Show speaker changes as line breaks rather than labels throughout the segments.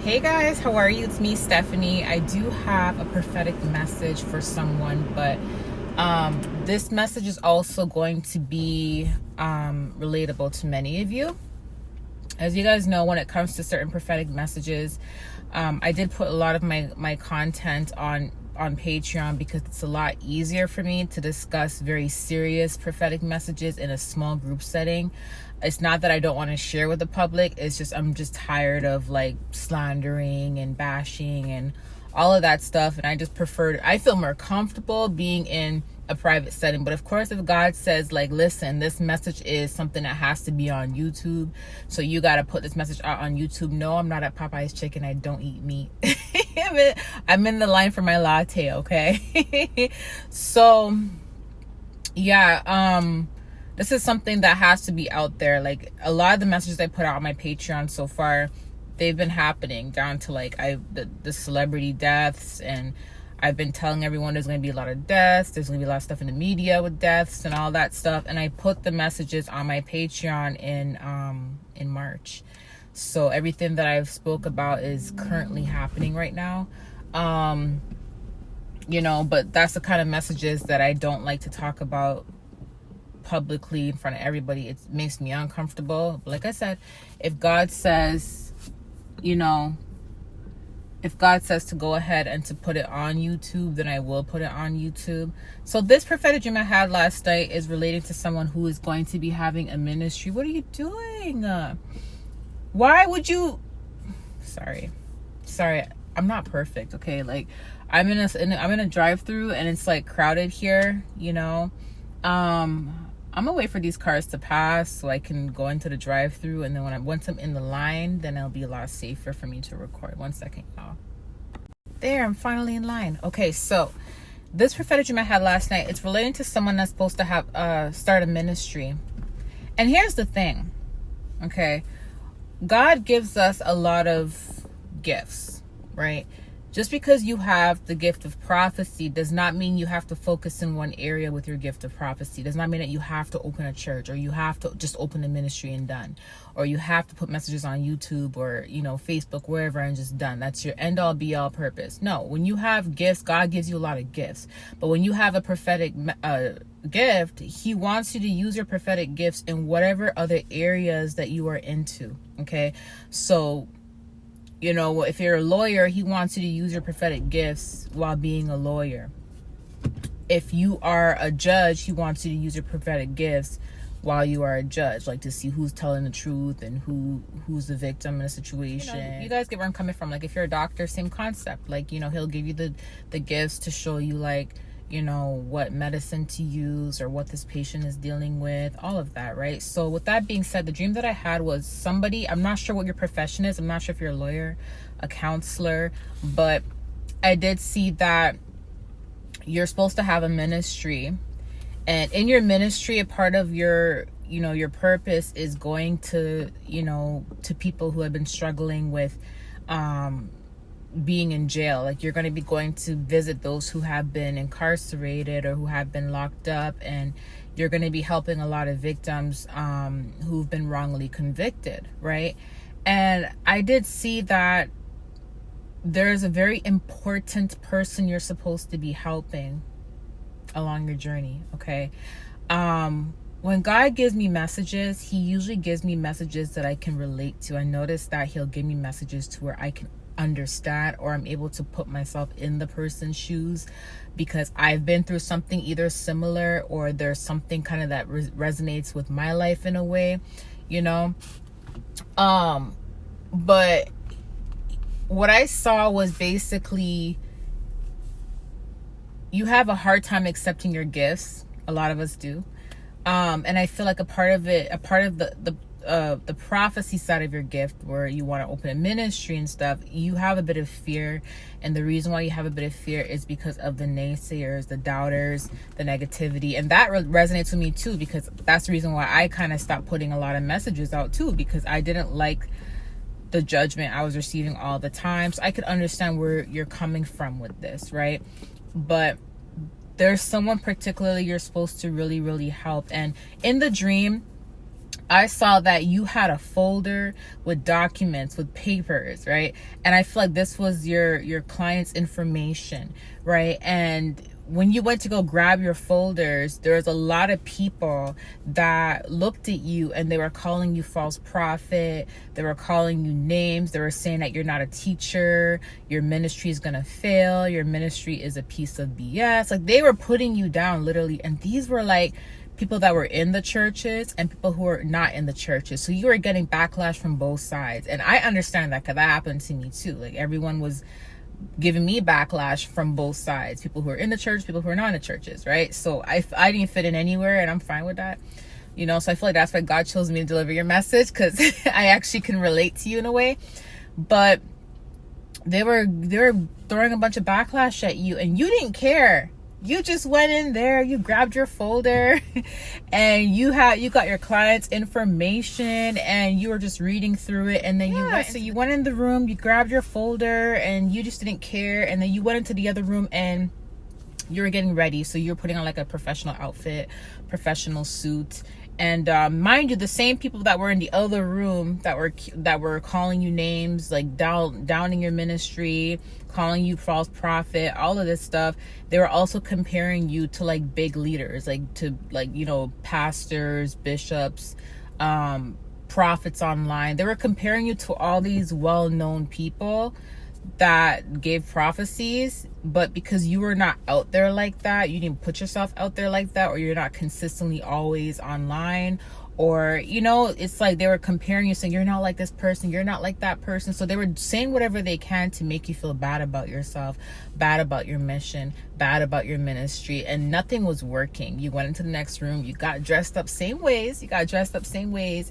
Hey guys, how are you? It's me, Stephanie. I do have a prophetic message for someone, but this message is also going to be relatable to many of you. As you guys know, when it comes to certain prophetic messages, I did put a lot of my content on Patreon because it's a lot easier for me to discuss very serious prophetic messages in a small group setting. It's not that I don't want to share with the public. It's just I'm just tired of like slandering and bashing and all of that stuff. And I just I feel more comfortable being in a private setting. But of course, if God says like, listen, this message is something that has to be on YouTube, so you got to put this message out on YouTube. No, I'm not at Popeye's Chicken. I don't eat meat. I'm in the line for my latte. Okay. So yeah, this is something that has to be out there. Like a lot of the messages I put out on my Patreon so far, they've been happening down to like the celebrity deaths, and I've been telling everyone there's going to be a lot of deaths. There's going to be a lot of stuff in the media with deaths and all that stuff. And I put the messages on my Patreon in March. So everything that I've spoke about is currently happening right now. But that's the kind of messages that I don't like to talk about publicly in front of everybody. It makes me uncomfortable. But like I said, if God says to go ahead and to put it on YouTube, then I will put it on YouTube. So this prophetic dream I had last night is relating to someone who is going to be having a ministry. What are you doing? Why would you? Sorry, I'm not perfect. Okay, like I'm in a drive-through and it's like crowded here. I'm gonna wait for these cars to pass so I can go into the drive-through, and then once I'm in the line, then it'll be a lot safer for me to record. 1 second, y'all. There, I'm finally in line. Okay, so this prophetic dream I had last night, it's relating to someone that's supposed to have start a ministry. And here's the thing, okay? God gives us a lot of gifts, right? Just because you have the gift of prophecy does not mean you have to focus in one area with your gift of prophecy. Does not mean that you have to open a church, or you have to just open a ministry and done, or you have to put messages on YouTube or, Facebook, wherever, and just done. That's your end all be all purpose. No, when you have gifts, God gives you a lot of gifts. But when you have a prophetic gift, he wants you to use your prophetic gifts in whatever other areas that you are into. Okay. So, if you're a lawyer, he wants you to use your prophetic gifts while being a lawyer. If you are a judge, he wants you to use your prophetic gifts while you are a judge, like to see who's telling the truth and who's the victim in a situation. You guys get where I'm coming from. Like if you're a doctor, same concept. Like, he'll give you the gifts to show you like, what medicine to use or what this patient is dealing with, all of that, right? So with that being said, the dream that I had was somebody, I'm not sure what your profession is. I'm not sure if you're a lawyer, a counselor, but I did see that you're supposed to have a ministry. And in your ministry, a part of your purpose is going to, to people who have been struggling with, being in jail. Like you're going to be going to visit those who have been incarcerated or who have been locked up, and you're going to be helping a lot of victims who've been wrongly convicted, right? And I did see that there's a very important person you're supposed to be helping along your journey. Okay. When God gives me messages, he usually gives me messages that I can relate to. I noticed that he'll give me messages to where I can understand, or I'm able to put myself in the person's shoes, because I've been through something either similar, or there's something kind of that resonates with my life in a way, but what I saw was basically you have a hard time accepting your gifts. A lot of us do. And I feel like a part of the prophecy side of your gift, where you want to open a ministry and stuff, you have a bit of fear. And the reason why you have a bit of fear is because of the naysayers, the doubters, the negativity. And that resonates with me too, because that's the reason why I kind of stopped putting a lot of messages out too, because I didn't like the judgment I was receiving all the time. So I could understand where you're coming from with this, right? But there's someone particularly you're supposed to really, really help. And in the dream, I saw that you had a folder with documents, with papers, right? And I feel like this was your client's information, right? And when you went to go grab your folders, there was a lot of people that looked at you and they were calling you false prophet. They were calling you names. They were saying that you're not a teacher. Your ministry is going to fail. Your ministry is a piece of BS. Like, they were putting you down literally. And these were like people that were in the churches and people who were not in the churches. So you were getting backlash from both sides. And I understand that because that happened to me too. Like, everyone was giving me backlash from both sides. People who are in the church, people who are not in the churches, right? So I didn't fit in anywhere, and I'm fine with that. You know, so I feel like that's why God chose me to deliver your message, because I actually can relate to you in a way. But they were throwing a bunch of backlash at you, and you didn't care. You just went in there, you grabbed your folder, and you got your client's information, and you were just reading through it, and then you went in the room, you grabbed your folder, and you just didn't care, and then you went into the other room and you were getting ready. So you're putting on like a professional outfit, professional suit. And mind you, the same people that were in the other room that were calling you names, like downing your ministry, calling you false prophet, all of this stuff, they were also comparing you to like big leaders, like to like, you know, pastors, bishops, prophets online. They were comparing you to all these well-known people that gave prophecies, but because you were not out there like that, you didn't put yourself out there like that, or you're not consistently always online, or, you know, it's like they were comparing you, saying you're not like this person, you're not like that person. So they were saying whatever they can to make you feel bad about yourself, bad about your mission, bad about your ministry, and nothing was working. You went into the next room, you got dressed up same ways,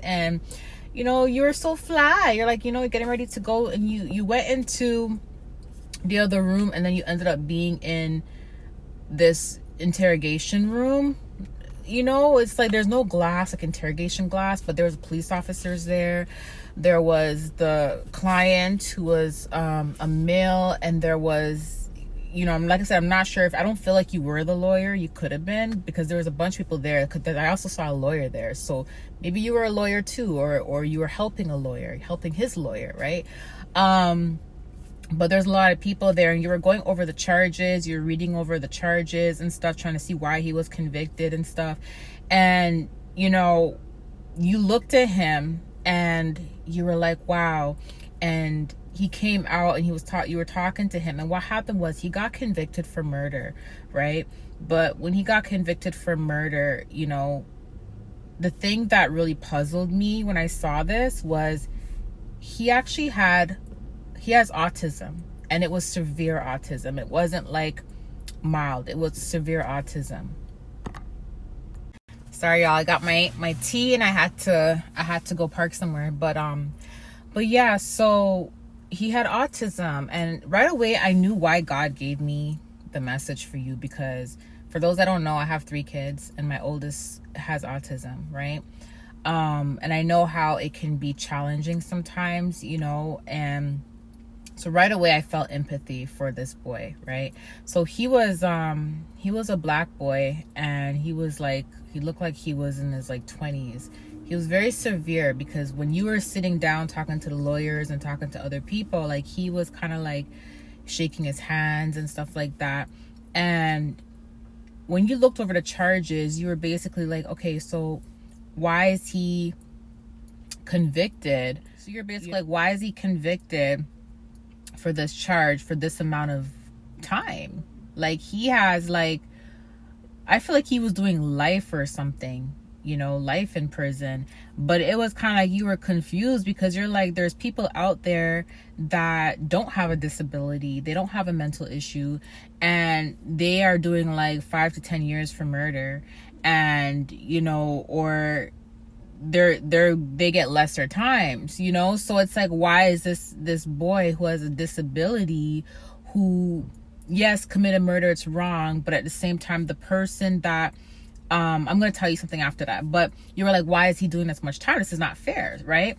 and you know, you were so fly. You're like, you know, getting ready to go, and you went into the other room, and then you ended up being in this interrogation room. You know, it's like there's no glass, like interrogation glass, but there was police officers there. There was the client who was a male, and there was, you know, like I said, I'm not sure if, I don't feel like you were the lawyer. You could have been, because there was a bunch of people there. I also saw a lawyer there. So maybe you were a lawyer too, or you were helping a lawyer, helping his lawyer, right? But there's a lot of people there, and you were going over the charges. You're reading over the charges and stuff, trying to see why he was convicted and stuff. And, you know, you looked at him and you were like, wow. And he came out and you were talking to him, and what happened was he got convicted for murder, right? But when he got convicted for murder, you know, the thing that really puzzled me when I saw this was he has autism, and it was severe autism. It wasn't like mild, it was severe autism. Sorry y'all, I got my tea and I had to go park somewhere, but yeah, so he had autism, and right away I knew why God gave me the message for you, because for those that don't know, I have 3 kids, and my oldest has autism, right? And I know how it can be challenging sometimes, you know, and so right away I felt empathy for this boy, right? So he was a black boy, and he looked like he was in his like 20s. He was very severe, because when you were sitting down talking to the lawyers and talking to other people, like he was kind of like shaking his hands and stuff like that. And when you looked over the charges, you were basically like, okay, so why is he convicted? So you're basically like, why is he convicted for this charge for this amount of time? Like, he has, like, I feel like he was doing life or something, you know, life in prison. But it was kind of like you were confused, because you're like, there's people out there that don't have a disability, they don't have a mental issue, and they are doing like 5 to 10 years for murder, and, you know, or they get lesser times, you know? So it's like, why is this boy who has a disability, who, yes, committed murder, it's wrong, but at the same time, the person that I'm going to tell you something after that, but you were like, why is he doing this much time? This is not fair, right?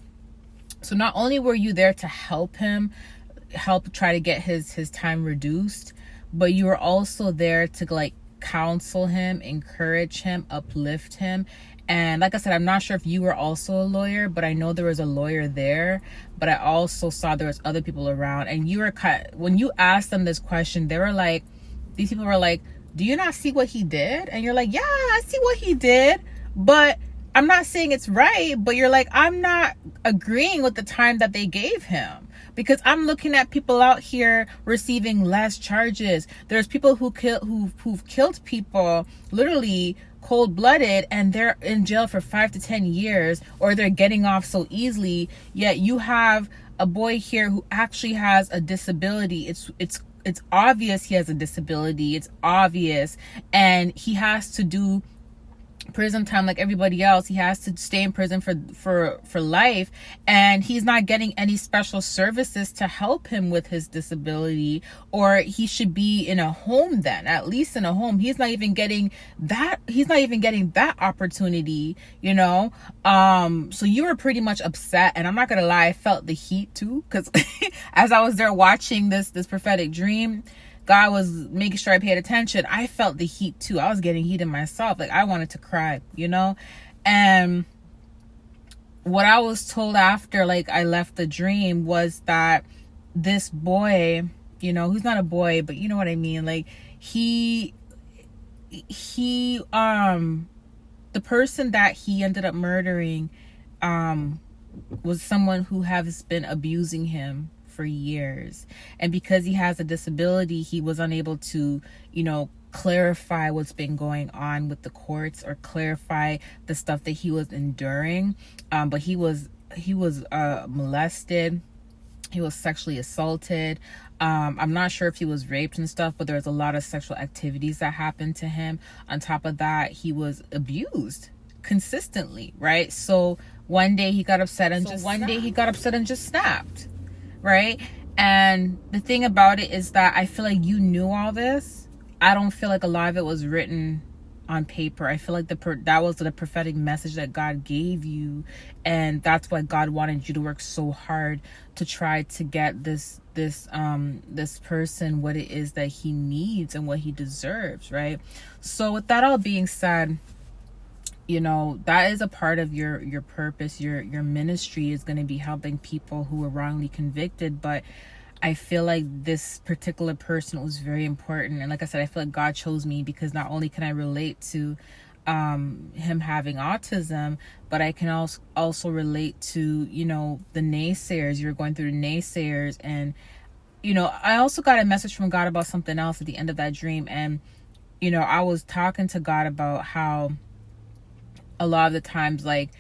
So not only were you there to help try to get his time reduced, but you were also there to like counsel him, encourage him, uplift him, And like I said, I'm not sure if you were also a lawyer, but I know there was a lawyer there. But I also saw there was other people around. And you were when you asked them this question, they were like, these people were like, do you not see what he did? And you're like, yeah, I see what he did, but I'm not saying it's right. But you're like, I'm not agreeing with the time that they gave him, because I'm looking at people out here receiving less charges. There's people who've killed people literally cold-blooded, and they're in jail for 5 to 10 years, or they're getting off so easily. Yet you have a boy here who actually has a disability. It's obvious he has a disability. It's obvious, and he has to do prison time like everybody else. He has to stay in prison for life, and he's not getting any special services to help him with his disability. Or he should be in a home, then at least in a home. He's not even getting that opportunity, so you were pretty much upset. And I'm not gonna lie, I felt the heat too, because as I was there watching this prophetic dream, God was making sure I paid attention. I felt the heat too. I was getting heated myself. Like, I wanted to cry, And what I was told after, like, I left the dream was that this boy, who's not a boy, but you know what I mean? Like, the person that he ended up murdering, was someone who has been abusing him for years. And because he has a disability, he was unable to, clarify what's been going on with the courts, or clarify the stuff that he was enduring. But he was molested. He was sexually assaulted. I'm not sure if he was raped and stuff, but there was a lot of sexual activities that happened to him. On top of that, he was abused consistently, right? So one day he got upset and just snapped. Right? And the thing about it is that I feel like you knew all this. I don't feel like a lot of it was written on paper. I feel like that was the prophetic message that God gave you, and that's why God wanted you to work so hard to try to get this person what it is that he needs and what he deserves, right? So with that all being said, that is a part of your purpose. Your ministry is going to be helping people who were wrongly convicted. But I feel like this particular person was very important. And like I said, I feel like God chose me because not only can I relate to him having autism, but I can also relate to, the naysayers. You're going through the naysayers. And, I also got a message from God about something else at the end of that dream. And, I was talking to God about how a lot of the times, like,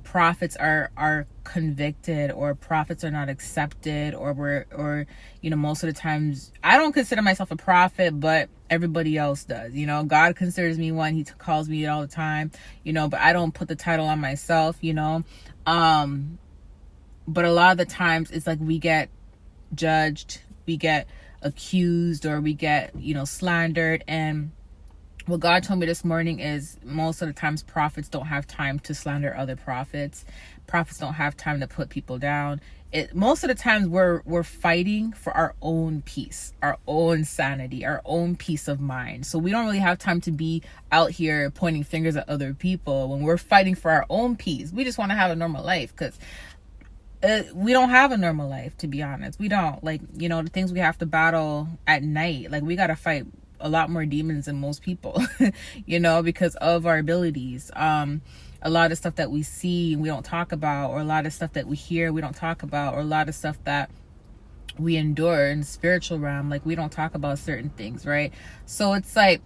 prophets are convicted, or prophets are not accepted, or most of the times I don't consider myself a prophet, but everybody else does. God considers me one. He calls me it all the time, but I don't put the title on myself, but a lot of the times it's like we get judged, we get accused, or we get slandered. And what God told me this morning is most of the times prophets don't have time to slander other prophets. Prophets don't have time to put people down. Most of the times we're fighting for our own peace, our own sanity, our own peace of mind. So we don't really have time to be out here pointing fingers at other people when we're fighting for our own peace. We just want to have a normal life, because we don't have a normal life, to be honest. We don't. Like, the things we have to battle at night, like, we got to fight a lot more demons than most people, because of our abilities. A lot of stuff that we see we don't talk about, or a lot of stuff that we hear we don't talk about, or a lot of stuff that we endure in the spiritual realm, like, we don't talk about certain things, right? So it's like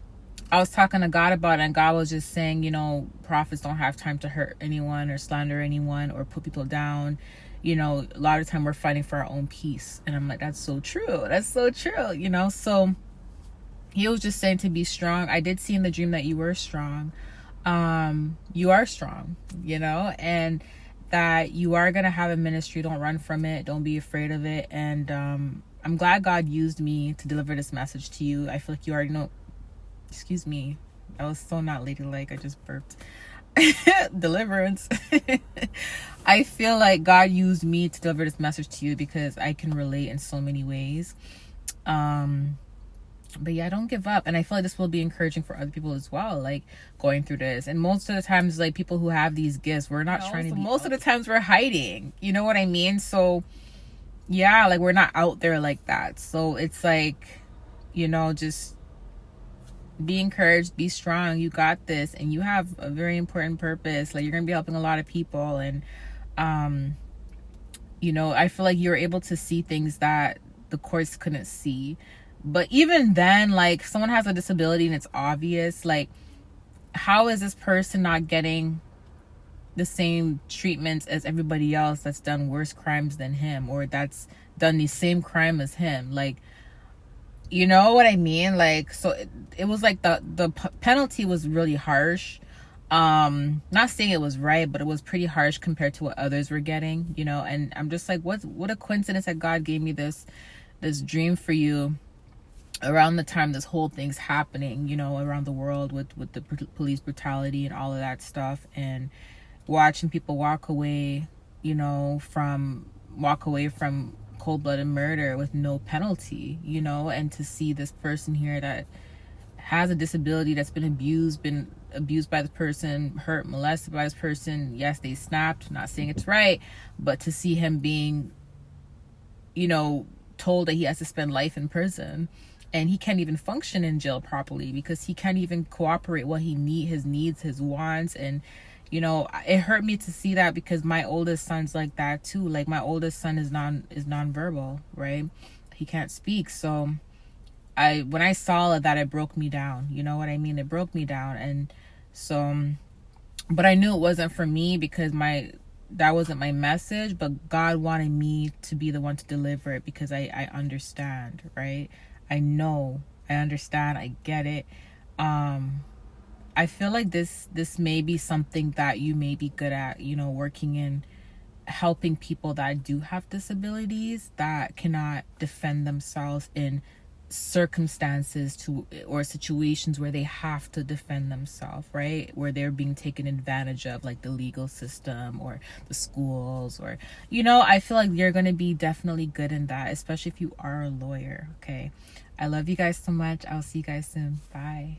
I was talking to God about it, and God was just saying, prophets don't have time to hurt anyone or slander anyone or put people down. A lot of the time we're fighting for our own peace. And I'm like, that's so true. That's so true. So he was just saying to be strong. I did see in the dream that you were strong. You are strong, and that you are going to have a ministry. Don't run from it. Don't be afraid of it. And I'm glad God used me to deliver this message to you. I feel like you already know. Excuse me. I was so not ladylike. I just burped. Deliverance. I feel like God used me to deliver this message to you because I can relate in so many ways. But yeah, don't give up. And I feel like this will be encouraging for other people as well, like going through this. And most of the times, like people who have these gifts, we're not trying to be, most of the times we're hiding, you know what I mean? So yeah, like we're not out there like that. So it's like, you know, just be encouraged, be strong, you got this, and you have a very important purpose. Like you're gonna be helping a lot of people. And you know, I feel like you're able to see things that the courts couldn't see. But even then, like someone has a disability and it's obvious, like how is this person not getting the same treatments as everybody else that's done worse crimes than him, or that's done the same crime as him? Like, you know what I mean? Like, so it was like the penalty was really harsh. Not saying it was right, but it was pretty harsh compared to what others were getting, you know. And I'm just like, what a coincidence that God gave me this dream for you around the time this whole thing's happening, you know, around the world with the police brutality and all of that stuff. And watching people walk away from cold-blooded murder with no penalty, you know. And to see this person here that has a disability, that's been abused by this person, hurt, molested by this person. Yes, they snapped, not saying it's right, but to see him being, you know, told that he has to spend life in prison, and he can't even function in jail properly because he can't even cooperate what his needs, his wants. And you know, it hurt me to see that because my oldest son's like that too. Like my oldest son is nonverbal, right? He can't speak. So when I saw that, it broke me down. You know what I mean? It broke me down. And so, but I knew it wasn't for me because that wasn't my message, but God wanted me to be the one to deliver it because I understand, right? I know, I understand, I get it. I feel like this may be something that you may be good at, you know, working in helping people that do have disabilities that cannot defend themselves in circumstances or situations where they have to defend themselves, right? Where they're being taken advantage of, like the legal system or the schools, or, you know, I feel like you're going to be definitely good in that, especially if you are a lawyer. Okay. I love you guys so much. I'll see you guys soon. Bye.